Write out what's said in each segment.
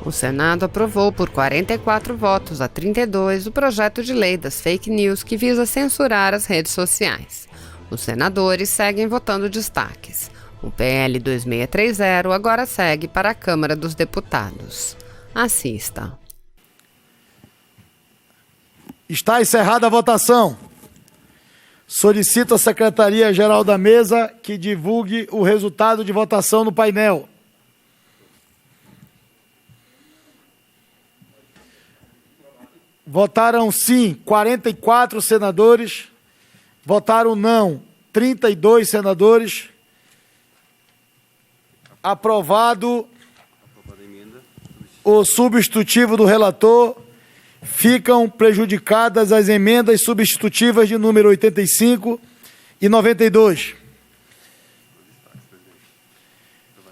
O Senado aprovou por 44 votos a 32 o projeto de lei das fake news que visa censurar as redes sociais. Os senadores seguem votando destaques. O PL 2630 agora segue para a Câmara dos Deputados. Assista. Está encerrada a votação. Solicito à Secretaria-Geral da Mesa que divulgue o resultado de votação no painel. Votaram sim 44 senadores, votaram não 32 senadores. Aprovado o substitutivo do relator, ficam prejudicadas as emendas substitutivas de número 85 e 92.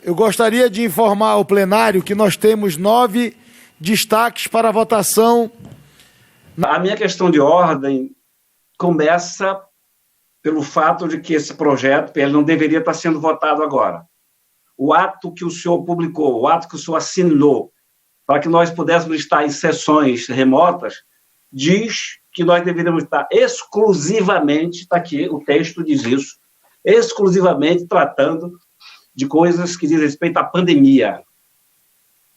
Eu gostaria de informar ao plenário que nós temos 9 destaques para a votação. A minha questão de ordem começa pelo fato de que esse projeto ele não deveria estar sendo votado agora. O ato que o senhor publicou, o ato que o senhor assinou, para que nós pudéssemos estar em sessões remotas, diz que nós deveríamos estar exclusivamente, está aqui, o texto diz isso, exclusivamente tratando de coisas que dizem respeito à pandemia,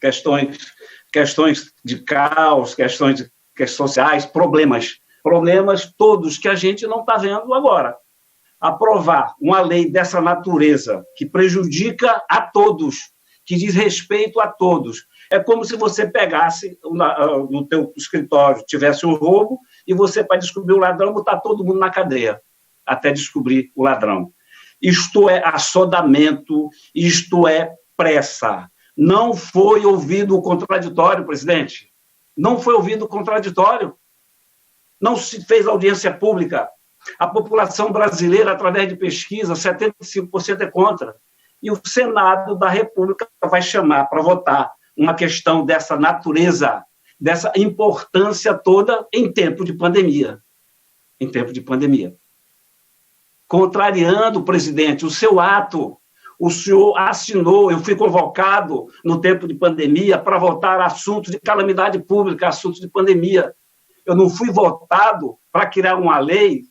questões de caos, questões sociais, problemas todos que a gente não está vendo agora. Aprovar uma lei dessa natureza, que prejudica a todos, que diz respeito a todos, é como se você pegasse no teu escritório, tivesse um roubo, e você, para descobrir o ladrão, botar todo mundo na cadeia, até descobrir o ladrão. Isto é assodamento, isto é pressa. Não foi ouvido o contraditório, presidente. Não foi ouvido o contraditório. Não se fez audiência pública. A população brasileira, através de pesquisa, 75% é contra. E o Senado da República vai chamar para votar uma questão dessa natureza, dessa importância toda em tempo de pandemia. Em tempo de pandemia. Contrariando, presidente, o seu ato. O senhor assinou, eu fui convocado no tempo de pandemia para votar assuntos de calamidade pública, assuntos de pandemia. Eu não fui votado para criar uma lei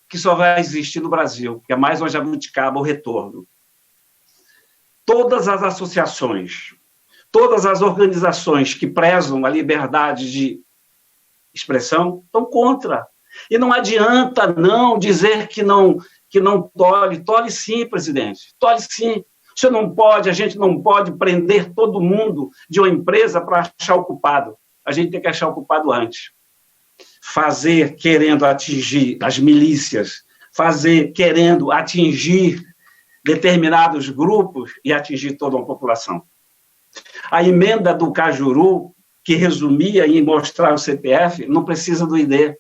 que só vai existir no Brasil, que é mais uma jabuticaba, o retorno. Todas as associações, todas as organizações que prezam a liberdade de expressão estão contra. E não adianta não dizer que não tolhe sim, presidente, tolhe sim. Você não pode, a gente não pode prender todo mundo de uma empresa para achar o culpado. A gente tem que achar o culpado antes. Fazer querendo atingir as milícias, fazer querendo atingir determinados grupos e atingir toda uma população. A emenda do Cajuru, que resumia em mostrar o CPF, não precisa do ID.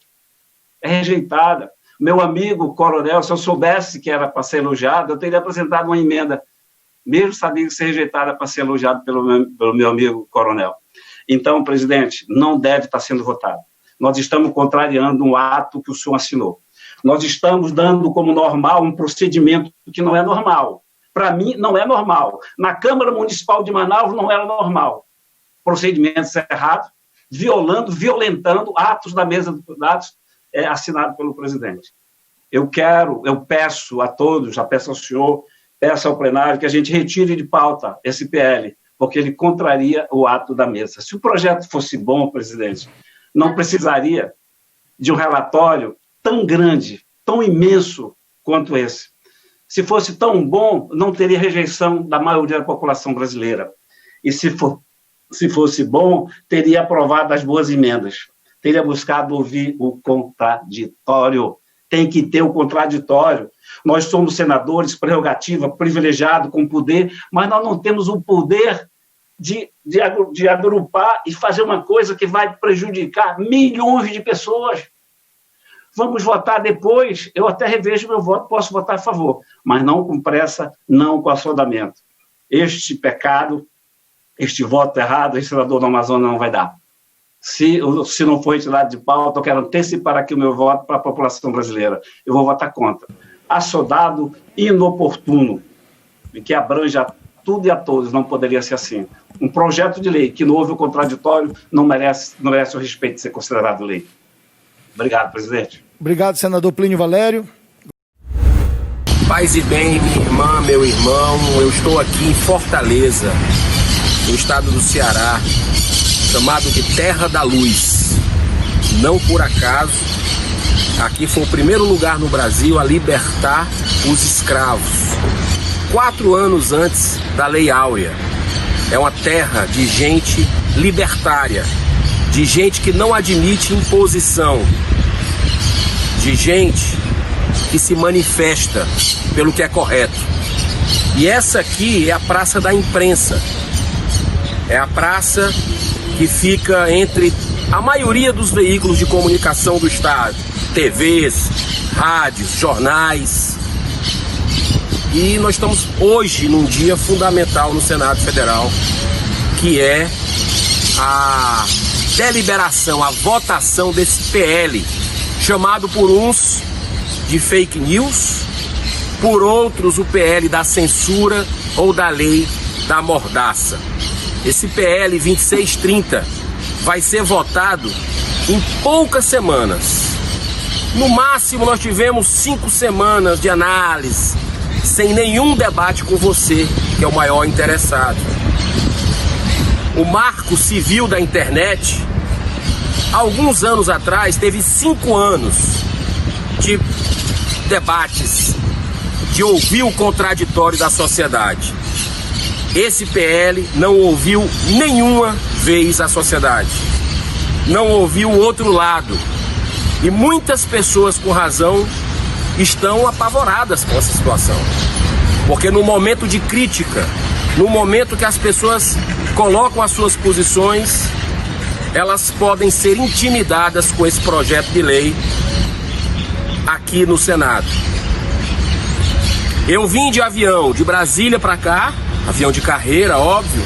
É rejeitada. Meu amigo coronel, se eu soubesse que era para ser elogiado, eu teria apresentado uma emenda, mesmo sabendo ser rejeitada para ser elogiado pelo meu amigo coronel. Então, presidente, não deve estar sendo votado. Nós estamos contrariando um ato que o senhor assinou. Nós estamos dando como normal um procedimento que não é normal. Para mim, não é normal. Na Câmara Municipal de Manaus, não era normal. Procedimento errado, violentando atos da mesa de deputados assinado pelo presidente. Eu peço a todos, peço ao senhor, peço ao plenário que a gente retire de pauta esse PL, porque ele contraria o ato da mesa. Se o projeto fosse bom, presidente, não precisaria de um relatório tão grande, tão imenso quanto esse. Se fosse tão bom, não teria rejeição da maioria da população brasileira. E se fosse bom, teria aprovado as boas emendas. Teria buscado ouvir o contraditório. Tem que ter o contraditório. Nós somos senadores, prerrogativa, privilegiado, com poder, mas nós não temos o poder de agrupar e fazer uma coisa que vai prejudicar milhões de pessoas. Vamos votar depois, eu até revejo meu voto, posso votar a favor, mas não com pressa, não com assodamento. Este pecado, este voto errado, esse senador do Amazonas não vai dar. Se não for retirado de pauta, eu quero antecipar aqui o meu voto para a população brasileira. Eu vou votar contra. Assodado, inoportuno, e que abranja tudo e a todos, não poderia ser assim. Um projeto de lei que não houve o contraditório não merece o respeito de ser considerado lei. Obrigado, presidente. Obrigado, senador Plínio Valério. Paz e bem, minha irmã, meu irmão, eu estou aqui em Fortaleza, no estado do Ceará, chamado de Terra da Luz. Não por acaso, aqui foi o primeiro lugar no Brasil a libertar os escravos, 4 anos antes da Lei Áurea. É uma terra de gente libertária, de gente que não admite imposição, de gente que se manifesta pelo que é correto. E essa aqui é a Praça da Imprensa. É a praça que fica entre a maioria dos veículos de comunicação do estado, TVs, rádios, jornais. E nós estamos hoje num dia fundamental no Senado Federal, que é a deliberação, a votação desse PL, chamado por uns de fake news, por outros o PL da censura ou da lei da mordaça. Esse PL 2630 vai ser votado em poucas semanas. No máximo nós tivemos 5 semanas de análise, sem nenhum debate com você, que é o maior interessado. O marco civil da internet, alguns anos atrás, teve 5 anos de debates, de ouvir o contraditório da sociedade. Esse PL não ouviu nenhuma vez a sociedade, não ouviu o outro lado. E muitas pessoas, com razão, estão apavoradas com essa situação. Porque no momento de crítica, no momento que as pessoas colocam as suas posições, elas podem ser intimidadas com esse projeto de lei aqui no Senado. Eu vim de avião de Brasília para cá, avião de carreira, óbvio,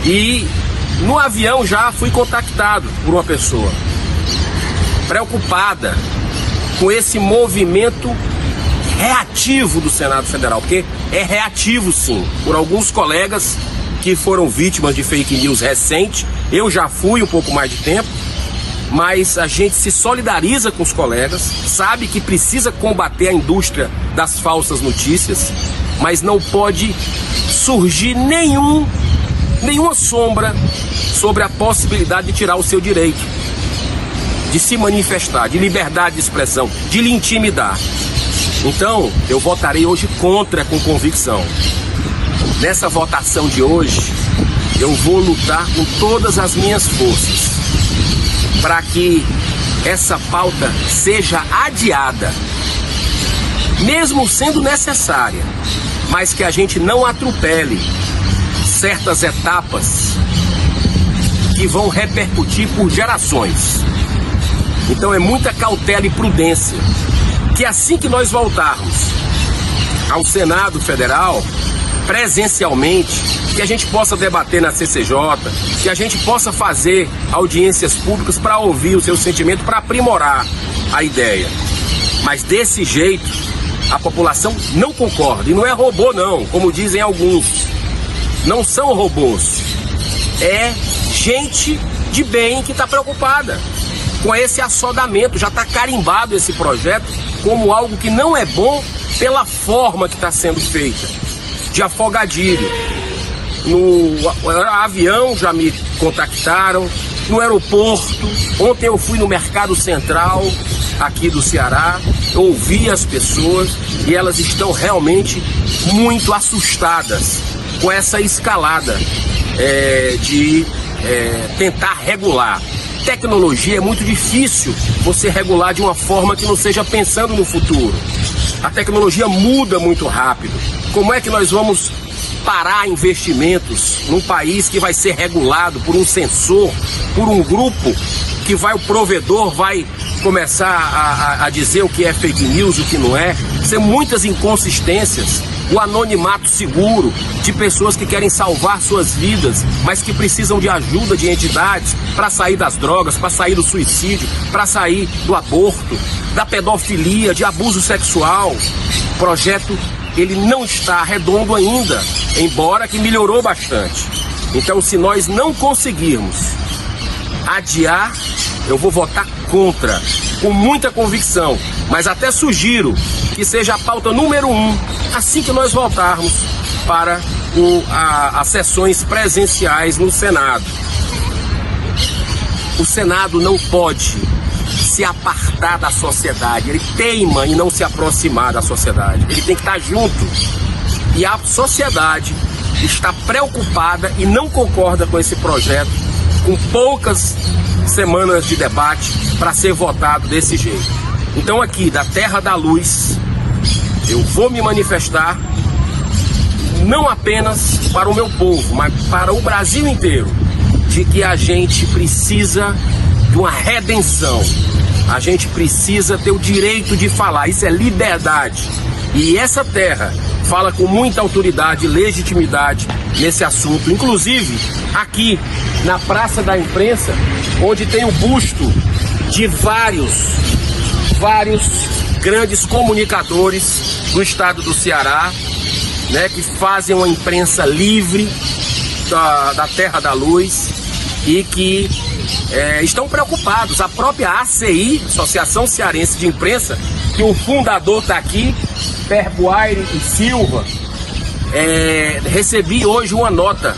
e no avião já fui contactado por uma pessoa preocupada com esse movimento reativo do Senado Federal, porque é reativo sim, por alguns colegas que foram vítimas de fake news recente. Eu já fui um pouco mais de tempo, mas a gente se solidariza com os colegas, sabe que precisa combater a indústria das falsas notícias, mas não pode surgir nenhuma sombra sobre a possibilidade de tirar o seu direito de se manifestar, de liberdade de expressão, de lhe intimidar. Então, eu votarei hoje contra com convicção. Nessa votação de hoje, eu vou lutar com todas as minhas forças para que essa pauta seja adiada, mesmo sendo necessária, mas que a gente não atropele certas etapas que vão repercutir por gerações. Então é muita cautela e prudência, que assim que nós voltarmos ao Senado Federal, presencialmente, que a gente possa debater na CCJ, que a gente possa fazer audiências públicas para ouvir o seu sentimento, para aprimorar a ideia. Mas desse jeito, a população não concorda. E não é robô não, como dizem alguns. Não são robôs. É gente de bem que está preocupada com esse assodamento. Já está carimbado esse projeto como algo que não é bom pela forma que está sendo feita, de afogadilho. No avião já me contactaram, no aeroporto. Ontem eu fui no Mercado Central aqui do Ceará, ouvi as pessoas e elas estão realmente muito assustadas com essa escalada de tentar regular. Tecnologia é muito difícil você regular de uma forma que não seja pensando no futuro. A tecnologia muda muito rápido. Como é que nós vamos parar investimentos num país que vai ser regulado por um censor, por um grupo que o provedor vai começar a dizer o que é fake news, o que não é? São muitas inconsistências. O anonimato seguro de pessoas que querem salvar suas vidas, mas que precisam de ajuda de entidades para sair das drogas, para sair do suicídio, para sair do aborto, da pedofilia, de abuso sexual. Projeto ele não está redondo ainda, embora que melhorou bastante. Então, se nós não conseguirmos adiar, eu vou votar contra, com muita convicção, mas até sugiro que seja a pauta número 1, assim que nós voltarmos para as sessões presenciais no Senado. O Senado não pode se apartar da sociedade, ele teima em não se aproximar da sociedade, ele tem que estar junto. E a sociedade está preocupada e não concorda com esse projeto, com poucas semanas de debate para ser votado desse jeito. Então aqui, da Terra da Luz, eu vou me manifestar não apenas para o meu povo, mas para o Brasil inteiro, de que a gente precisa de uma redenção. A gente precisa ter o direito de falar, isso é liberdade. E essa terra fala com muita autoridade e legitimidade nesse assunto. Inclusive, aqui na Praça da Imprensa, onde tem o busto de vários grandes comunicadores do estado do Ceará, né, que fazem uma imprensa livre da Terra da Luz e que estão preocupados. A própria ACI, Associação Cearense de Imprensa, que o fundador está aqui, Perbuaire e Silva, recebi hoje uma nota,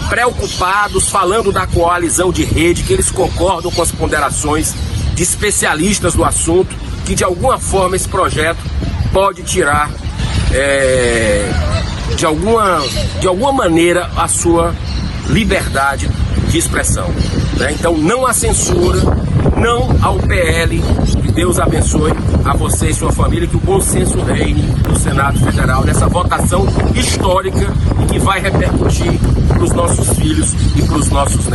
preocupados, falando da coalizão de rede, que eles concordam com as ponderações de especialistas do assunto, que de alguma forma esse projeto pode tirar de alguma maneira a sua liberdade de expressão, né? Então não há censura, não ao PL. Que Deus abençoe a você e sua família, que o bom senso reine no Senado Federal nessa votação histórica e que vai repercutir para os nossos filhos e para os nossos netos.